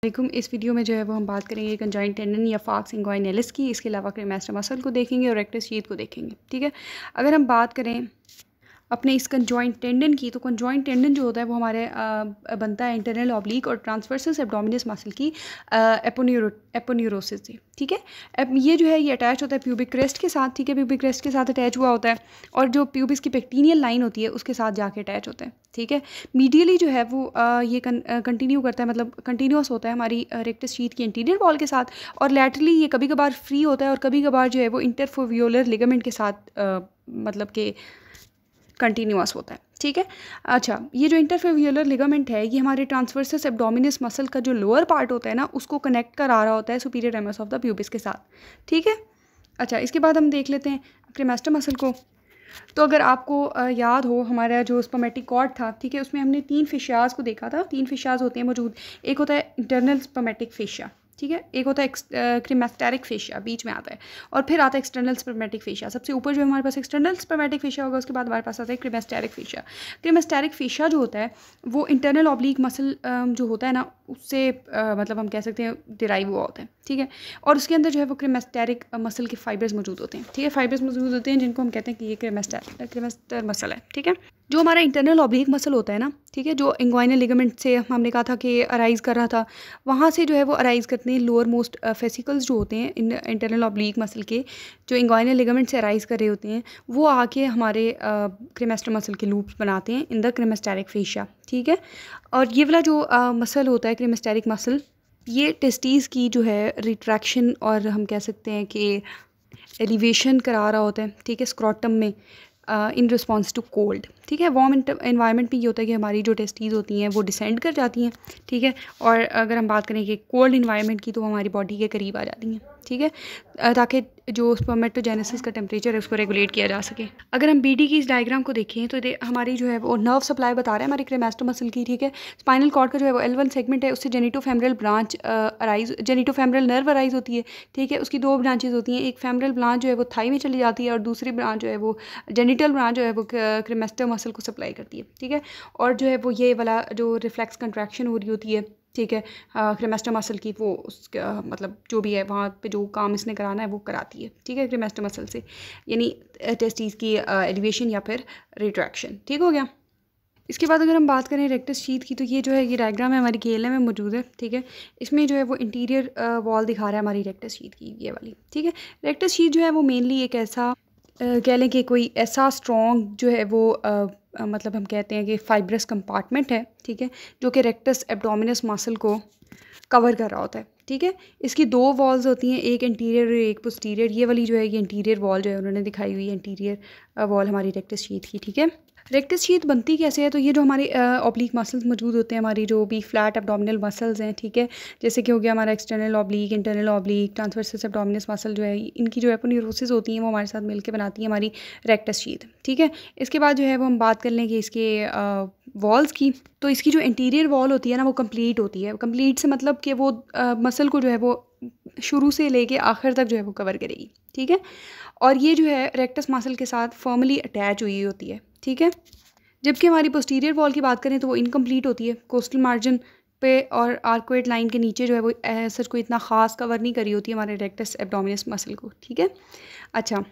इस वीडियो में जो है वो हम बात करेंगे कंजाइंट टेंडन या फाक्स इंगुइनैलिस की। इसके अलावा क्रेमास्टर मसल को देखेंगे और रेक्टस शीथ को देखेंगे। ठीक है, अगर हम बात करें अपने इस कंजॉइंट टेंडन की, तो कंजॉइंट टेंडन जो होता है वो हमारे बनता है इंटरनल ऑब्लिक और ट्रांसवर्सल एब्डोमिनस मसल की एपोन्यूरोसिस से। ठीक है, अब ये जो है ये अटैच होता है प्यूबिक क्रेस्ट के साथ। ठीक है, प्यूबिक क्रेस्ट के साथ अटैच हुआ होता है और जो प्यूबिस की पेक्टीनियल लाइन होती है उसके साथ जाके अटैच होता है। ठीक है, मीडियली जो है वो ये कंटिन्यू करता है, मतलब कंटिन्यूस होता है हमारी रेक्टस शीथ की इंटीरियर वॉल के साथ, और लैटरली ये कभी कभार फ्री होता है और कभी कभार जो है वो इंटरफोवियोलर लिगामेंट के साथ मतलब कि कंटिन्यूअस होता है। ठीक है, अच्छा, ये जो इंटरफेवियुलर लिगामेंट है ये हमारे ट्रांसवर्सस एब्डोमिनस मसल का जो लोअर पार्ट होता है ना उसको कनेक्ट करा रहा होता है superior ramus of the pubis के साथ। ठीक है, अच्छा, इसके बाद हम देख लेते हैं क्रेमास्टर मसल को। तो अगर आपको याद हो हमारा जो स्पर्मेटिक कॉर्ड था, ठीक है, उसमें हमने 3 फिशियाज को देखा था। 3 फिशियाज होते हैं मौजूद। एक होता है इंटरनल स्पर्मेटिक फिशिया, ठीक है, एक होता है क्रीमेस्टेरिक फेशिया, बीच में आता है, और फिर आता है एक्सटर्नल स्पर्मेटिक फेशिया। सबसे ऊपर जो हमारे पास एक्सटर्नल स्पर्मेटिक फेशिया होगा, उसके बाद हमारे पास आता है क्रीमेस्टेरिक फेशिया। क्रीमेस्टेरिक फेशिया जो होता है वो इंटरनल ऑब्लिक मसल जो होता है ना उससे मतलब हम कह सकते हैं डिराइव हुआ होता है। ठीक है, और उसके अंदर जो है वो क्रीमेस्टेरिक मसल के फाइबर्स मौजूद होते हैं। ठीक है, फाइबर्स मौजूद होते हैं जिनको हम कहते हैं कि ये क्रीमेस्टर मसल है। ठीक है, जो हमारा इंटरनल ऑब्लिक मसल होता है ना, ठीक है, जो इंग्वाइनल लिगामेंट से हमने कहा था कि अराइज कर रहा था, वहाँ से जो है वो अराइज करते हैं लोअर मोस्ट फेसिकल्स जो होते हैं इंटरनल ऑब्लिक मसल के, जो इंग्वाइनल लिगामेंट से अराइज कर रहे होते हैं, वो आके हमारे क्रेमास्टर मसल के लूप्स बनाते हैं इन द क्रेमेस्टेरिक फेशिया। ठीक है, और ये वाला जो मसल होता है क्रेमेस्टेरिक मसल, ये टेस्टीज़ की जो है रिट्रैक्शन और हम कह सकते हैं कि एलिवेशन करा रहा होता है। ठीक है, स्क्रॉटम में इन रिस्पॉन्स टू कोल्ड। ठीक है, वार्म एनवायरनमेंट में ये होता है कि हमारी जो टेस्टीज़ होती हैं वो डिसेंड कर जाती हैं। ठीक है, और अगर हम बात करें कि कोल्ड इन्वायरमेंट की, तो वो हमारी बॉडी के करीब आ जाती हैं। ठीक है, ताकि जो स्पर्मेटोजेनेसिस का टेम्परेचर है उसको रेगुलेट किया जा सके। अगर हम बीडी की इस डायग्राम को देखें तो हमारी जो है वो नर्व सप्लाई बता रहा है हमारी क्रेमास्टर मसल की। ठीक है, स्पाइनल कॉर्ड का जो है वो L1 सेगमेंट है, उससे जेनिटोफेमरल ब्रांच अराइज, जेनिटोफेमरल नर्व अराइज होती है। ठीक है, उसकी 2 ब्रांचेज होती हैं, एक फेमरल ब्रांच जो है वो थाई में चली जाती है और दूसरी ब्रांच जो है वो जेनिटल ब्रांच जो है वो क्रेमास्टर मसल को सप्लाई करती है। ठीक है, और जो है वो ये वाला जो रिफ्लेक्स कंट्रैक्शन हो रही होती है, ठीक है, क्रेमास्टर मसल की, वो उसका मतलब जो भी है वहाँ पे जो काम इसने कराना है वो कराती है। ठीक है, क्रेमास्टर मसल से, यानी टेस्टीज की एलिवेशन या फिर रिट्रैक्शन। ठीक हो गया। इसके बाद अगर हम बात करें रेक्टस शीथ की, तो ये जो है ये डायग्राम है हमारी KLM में मौजूद है। ठीक है, इसमें जो है वो इंटीरियर वॉल दिखा रहा है हमारी रेक्टस शीथ की, ये वाली। ठीक है, रेक्टस शीथ जो है वो मेनली एक ऐसा कह लें कि कोई ऐसा स्ट्रॉन्ग जो है वो मतलब हम कहते हैं कि फाइब्रस कंपार्टमेंट है। ठीक है, जो कि रेक्टस एब्डोमिनस मसल को कवर कर रहा होता है। ठीक है, इसकी 2 वॉल्स होती हैं, एक इंटीरियर और एक पोस्टीरियर। ये वाली जो है ये इंटीरियर वॉल जो है उन्होंने दिखाई हुई है, इंटीरियर वॉल हमारी रेक्टस शीथ की। ठीक है, रेक्टस शीथ बनती कैसे है, तो ये जो हमारे ऑब्लिक मसल्स मौजूद होते हैं, हमारी जो भी फ्लैट एब्डोमिनल मसल्स हैं, ठीक है, जैसे कि हो गया हमारा external oblique, internal oblique, transversus abdominis muscle जो है, इनकी जो एपोन्यूरोसिस होती हैं वो हमारे साथ मिलकर बनाती है हमारी रेक्टस शीथ। ठीक है, इसके बाद जो है वो हम बात कर लें कि इसके वॉल्स की, तो इसकी जो इंटीरियर वॉल होती है ना वो कंप्लीट होती है। कंप्लीट से मतलब कि वो मसल को जो है वो शुरू से लेके आखिर तक जो है वो कवर करेगी। ठीक है, और ये जो है रेक्टस मसल के साथ फर्मली अटैच हुई होती है। ठीक है, जबकि हमारी पोस्टीरियर वॉल की बात करें तो वो इनकम्प्लीट होती है। कोस्टल मार्जिन पे और आर्कोइड लाइन के नीचे जो है वो सच को इतना ख़ास कवर नहीं करी होती है हमारे रेक्टस एब्डोमिनस मसल को। ठीक है, अच्छा,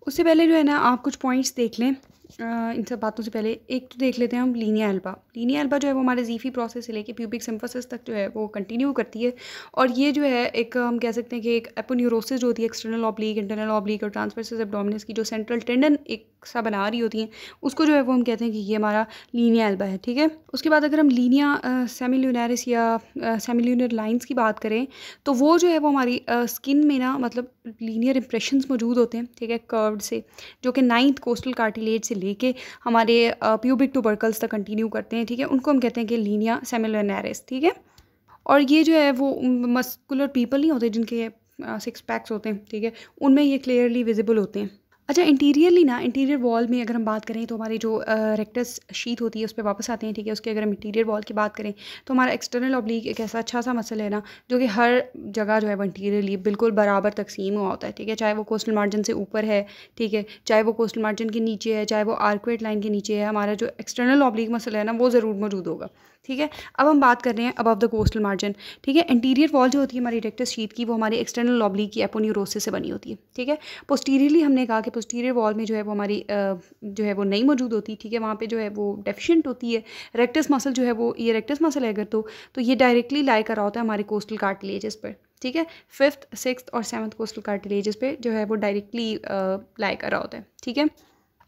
उससे पहले जो है ना आप कुछ पॉइंट्स देख लें। इन सब बातों से पहले एक तो देख लेते हैं हम लीनिया एल्बा। लीनिया एल्बा जो है वो हमारे ज़ीफी प्रोसेस से लेके प्यूबिक सिम्फसिस तक जो है वो कंटिन्यू करती है, और ये जो है एक हम कह सकते हैं कि एक एपोन्यूरोसिस जो होती है एक्सटर्नल ऑब्लिक, इंटरनल ऑब्लिक और ट्रांसवर्सस एब्डोमिनस की जो सेंट्रल टेंडन एक सा बना रही होती हैं, उसको जो है वो हम कहते हैं कि ये हमारा लीनिया एल्बा है। ठीक है, उसके बाद अगर हम लीनिया सेमिल्यूनरिस या सेमिल्यूनर लाइंस की बात करें, तो वो जो है वो हमारी स्किन में ना मतलब लीनियर इंप्रेशंस मौजूद होते हैं। ठीक है, कर्व्ड से, जो कि 9th कोस्टल कार्टिलेज से लेके हमारे प्यूबिक टुबरकल्स तक कंटिन्यू करते हैं। ठीक है, उनको हम कहते हैं कि लीनिया सेमिल्यूनरिस। ठीक है, और ये जो है वो मस्कुलर पीपल नहीं होते जिनके 6 पैक्स होते हैं। ठीक है, उनमें ये क्लियरली विजिबल होते हैं। अच्छा, इंटीरियरली ना, इंटीरियर वॉल में अगर हम बात करें तो हमारी जो रेक्टस शीट होती है उस पे वापस आते हैं, ठीक है। उसके अगर हम इंटीरियर वॉल की बात करें तो हमारा एक्सटर्नल ऑब्लिक एक ऐसा अच्छा सा मसल है ना, जो कि हर जगह जो है वो इंटीरियरली बिल्कुल बराबर तकसीम हुआ होता है, ठीक है। चाहे वो कोस्टल मार्जिन से ऊपर है, ठीक है, चाहे वो कोस्टल मार्जिन के नीचे है, चाहे वो आर्कुएट लाइन के नीचे है, हमारा जो एक्सटर्नल ऑब्लिक मसल है ना वो ज़रूर मौजूद होगा, ठीक है। अब हम बात कर रहे हैं अबव द कोस्टल मार्जिन, ठीक है। इंटीरियर वॉल जो होती है हमारी रेक्टस शीट की, वो हमारी एक्सटर्नल ऑब्लिक की एपोन्यूरोसिस से बनी होती है, ठीक है। पोस्टीरियरली हमने कहा कि पोस्टीरियर वॉल में जो है वो हमारी जो है वो नहीं मौजूद होती, ठीक है। वहाँ पे जो है वो डेफिशिएंट होती है। रेक्टस मसल जो है वो, ये रेक्टस मसल है अगर तो ये डायरेक्टली लाई कर रहा होता है हमारे कोस्टल कार्टिलेजेस पर, ठीक है। 5th 6th और 7th कोस्टल कार्टिलेजेस पे जो है वो डायरेक्टली लाई कर रहा होता है, ठीक है।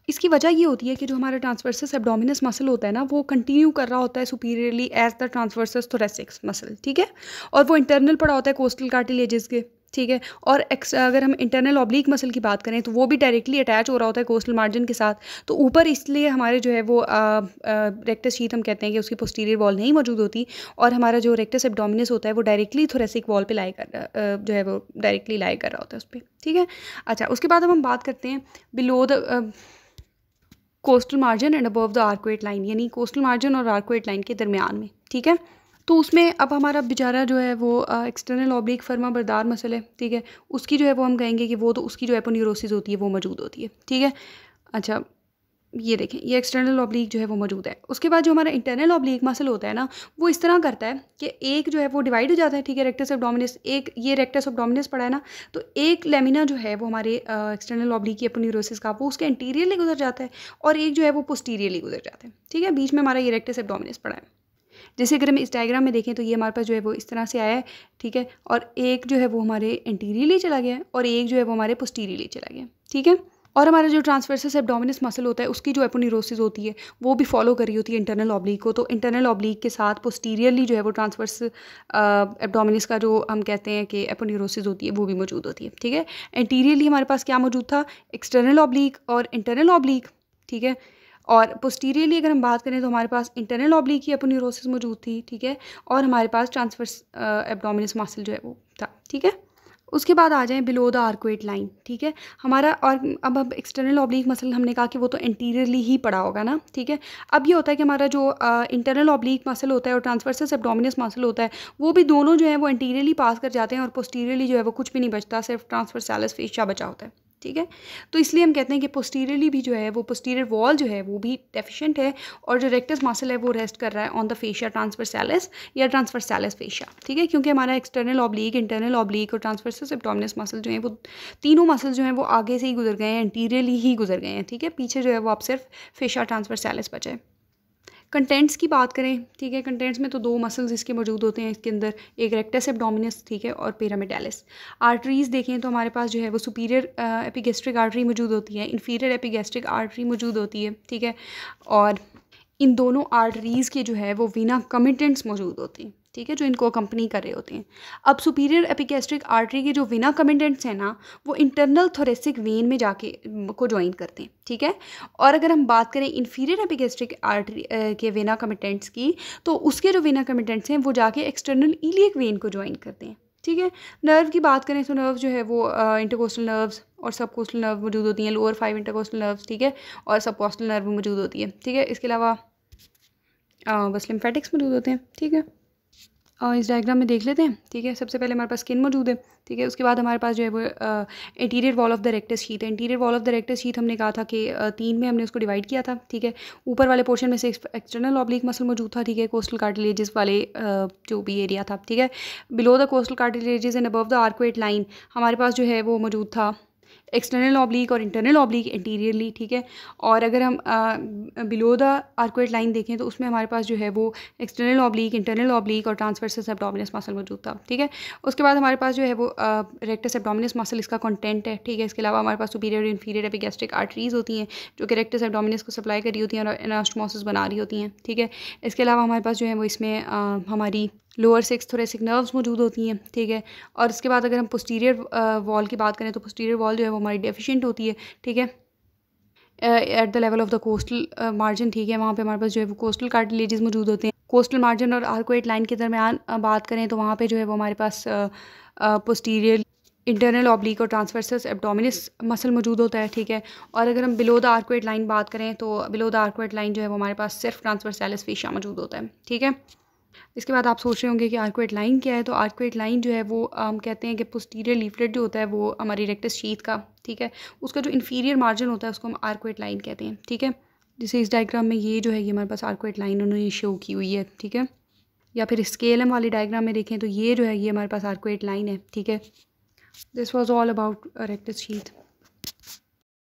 इसकी वजह ये होती है कि जो हमारा ट्रांसवर्सस एब्डोमिनस मसल होता है ना, वो कंटिन्यू कर रहा होता है superiorly edge the transversus thoracic muscle, ठीक है। और वो इंटरनल पड़ा होता है कोस्टल कार्टिलेजेस के, ठीक है। और अगर हम इंटरनल ऑब्लिक मसल की बात करें तो वो भी डायरेक्टली अटैच हो रहा होता है कोस्टल मार्जिन के साथ। तो ऊपर इसलिए हमारे जो है वो रेक्टस शीट हम कहते हैं कि उसकी पोस्टीरियर वॉल नहीं मौजूद होती, और हमारा जो रेक्टस एब्डोमिनस होता है वो डायरेक्टली थोरेसिक वॉल पे लाई कर जो है वो डायरेक्टली लाई कर रहा होता है उस पर, ठीक है। अच्छा, उसके बाद अब हम बात करते हैं below the coastal margin and above the arcuate line, यानी कोस्टल मार्जिन और आर्कुएट लाइन के दरमियान में, ठीक है। तो उसमें अब हमारा बेचारा जो है वो एक्सटर्नल ऑब्लिक फर्मा बरदार मसल है, ठीक है। उसकी जो है वो हम कहेंगे कि वो तो उसकी जो एपोन्यूरोसिस होती है वो मौजूद होती है, ठीक है। अच्छा, ये देखें, ये एक्सटर्नल ऑब्लिक जो है वो मौजूद है। उसके बाद जो हमारा इंटरनल ऑब्लिक मसल होता है ना, वो इस तरह करता है कि एक जो है वो डिवाइड हो जाता है, ठीक है। रेक्टस एब्डोमिनस, एक ये रेक्टस एब्डोमिनस पड़ा है ना, तो एक लेमिना जो है वो हमारे एक्सटर्नल ऑब्लिक की एपोन्यूरोसिस का वो उसके इंटीरियरली गुजर जाता है, और एक जो है वो पोस्टीरियरली गुजर जाता है, ठीक है। बीच में हमारा ये रेक्टस एब्डोमिनस पड़ा है। जैसे अगर हम इस डायग्राम में देखें तो ये हमारे पास जो है वो इस तरह से आया है, ठीक है। और एक जो है वो हमारे इंटीरियरली चला गया है, और एक जो है वो हमारे पोस्टीरियरली चला गया, ठीक है। और हमारा जो ट्रांसवर्सस एब्डोमिनस मसल होता है उसकी जो एपोन्यूरोसिस होती है वो भी फॉलो कर रही होती है इंटरनल ऑब्लिक को। तो इंटरनल ऑब्लिक के साथ पोस्टीरियरली जो है वो ट्रांसवर्स एब्डोमिनस का जो हम कहते हैं कि एपोन्यूरोसिस होती है वो भी मौजूद होती है, ठीक है। इंटीरियरली हमारे पास क्या मौजूद था, एक्सटर्नल ऑब्लिक और इंटरनल ऑब्लिक, ठीक है। और पोस्टीरियरली अगर हम बात करें तो हमारे पास इंटरनल ऑब्लिक की एपोन्यूरोसिस मौजूद थी, ठीक है। और हमारे पास ट्रांसवर्स एब्डोमिनस मसल जो है वो था, ठीक है। उसके बाद आ जाएं बिलो द आर्कुएट लाइन, ठीक है। हमारा और अब एक्सटर्नल ऑब्लिक मसल हमने कहा कि वो तो इंटीरियरली ही पड़ा होगा ना, ठीक है। अब ये होता है कि हमारा जो इंटरनल ऑब्लिक मसल होता है और ट्रांसवर्सस एब्डोमिनस मसल होता है, वो भी दोनों जो है वो इंटीरियरली पास कर जाते हैं, और पोस्टीरियरली जो है वो कुछ भी नहीं बचता, सिर्फ ट्रांसवर्सैलिस फेशिया बचा होता है, ठीक है। तो इसलिए हम कहते हैं कि पोस्टीरियरली भी जो है वो पोस्टीरियर वॉल जो है वो भी डेफिशिएंट है, और जो रेक्टस मसल है वो रेस्ट कर रहा है ऑन द फेशिया ट्रांसवर्सैलिस या ट्रांसवर्सैलिस फेशिया, ठीक है। क्योंकि हमारा एक्सटर्नल ऑब्लिक, इंटरनल ऑब्लिक और ट्रांसवर्सस एब्डोमिनस मसल जो है वो तीनों मसल जो हैं वो आगे से ही गुजर गए हैं, इंटीरियरली ही गुजर गए हैं, ठीक है। पीछे जो है वो अब सिर्फ फेशिया ट्रांसवर्सैलिस बचा है। कंटेंट्स की बात करें, ठीक है, कंटेंट्स में तो दो मसल्स इसके मौजूद होते हैं इसके अंदर, एक रेक्टस एब्डोमिनस, ठीक है, और पिरामिडालिस। आर्टरीज़ देखें तो हमारे पास जो है वो सुपीरियर एपिगेस्ट्रिक आर्टरी मौजूद होती है, इन्फीरियर एपिगेस्ट्रिक आर्टरी मौजूद होती है, ठीक है। और इन दोनों आर्टरीज़ के जो है वो वीना कमिटेंट्स मौजूद होते हैं, ठीक है, जो इनको अकम्पनी कर रहे होते हैं। अब सुपीरियर एपिगेस्ट्रिक आर्टरी के जो वीना कमिटेंट्स हैं ना, वो इंटरनल थोरेसिक वेन में जाके को ज्वाइन करते हैं, ठीक है। और अगर हम बात करें इन्फीरियर एपिगेस्ट्रिक आर्टरी के वेना कमिटेंट्स की, तो उसके जो वेना कमिटेंट्स हैं वो जाके एक्सटर्नल इलियक वेन को ज्वाइन करते हैं, ठीक है। नर्व की बात करें तो नर्व जो है वो इंटरकोस्टल नर्व्स और सबकोस्टल नर्व मौजूद होती हैं, लोअर 5 इंटरकोस्टल नर्व्स, ठीक है, और सबकोस्टल नर्व मौजूद होती है, ठीक है। इसके अलावा बस लिम्फेटिक्स मौजूद होते हैं, ठीक है। इस डायग्राम में देख लेते हैं, ठीक है। सबसे पहले हमारे पास स्किन मौजूद है, ठीक है। उसके बाद हमारे पास जो है वो interior wall of the rectus sheath है। Interior wall of the rectus sheath हमने कहा था कि 3 में हमने उसको डिवाइड किया था, ठीक है। ऊपर वाले पोर्शन में से एक्सटर्नल ऑब्लिक मसल मौजूद था, ठीक है, कोस्टल कार्टिलेजेस वाले जो भी एरिया था, ठीक है। Below the costal cartilages and above the arcuate line हमारे पास जो है वो मौजूद था एक्सटर्नल ऑब्लिक और इंटरनल ऑब्लिक इंटीरियरली, ठीक है। और अगर हम बिलो द आर्कुएट लाइन देखें तो उसमें हमारे पास जो है वो एक्सटर्नल ऑब्लिक, इंटरनल ऑब्लिक और ट्रांसवर्सस एब्डोमिनस मसल मौजूद था, ठीक है। उसके बाद हमारे पास जो है वो रेक्टस एब्डोमिनस मसल इसका कंटेंट है, ठीक है। इसके अलावा हमारे पास सुपीरियर और इन्फीरियर एपिगैस्ट्रिक आर्टरीज़ होती हैं जो कि रेक्टस एब्डोमिनस को सप्लाई कर रही होती हैं और एनास्टोमोसिस बना रही होती हैं, ठीक है। इसके अलावा हमारे पास जो है वो इसमें हमारी लोअर 6 थोरेसिक नर्व्स मौजूद होती हैं, ठीक है। और इसके बाद अगर हम पोस्टीरियर वॉल की बात करें तो पोस्टीरियर वॉल जो है वो हमारी डेफिशिएंट होती है, ठीक है, at the level of the coastal margin, ठीक है। वहाँ पे हमारे पास जो है वो कोस्टल कार्टिलेजेस मौजूद होते हैं। कोस्टल मार्जिन और आर्कुएट लाइन के दरमियान बात करें तो वहाँ पे जो है वो हमारे पास पोस्टीरियर इंटरनल ऑब्लिक और ट्रांसवर्सस एब्डोमिनस मसल मौजूद होता है, ठीक है। और अगर हम बिलो द आर्कुएट लाइन बात करें तो बिलो द आर्कुएट लाइन जो है वो हमारे पास सिर्फ ट्रांसवर्सालिस फेशिया मौजूद होता है, ठीक है। इसके बाद आप सोच रहे होंगे कि आर्कुएट लाइन क्या है, तो आर्कुएट लाइन जो है वो हम कहते हैं कि पोस्टीरियर लीफलेट जो होता है वो हमारी रेक्टस शीथ का, ठीक है, उसका जो इन्फीरियर मार्जिन होता है उसको हम आर्कुएट लाइन कहते हैं, ठीक है। जैसे इस डायग्राम में ये जो है ये हमारे पास आर्कुएट लाइन उन्होंने शो की हुई है, ठीक है। या फिर स्केलम वाली डायग्राम में देखें तो ये जो है ये हमारे पास आर्कुएट लाइन है, ठीक है। This was all about rectus sheath.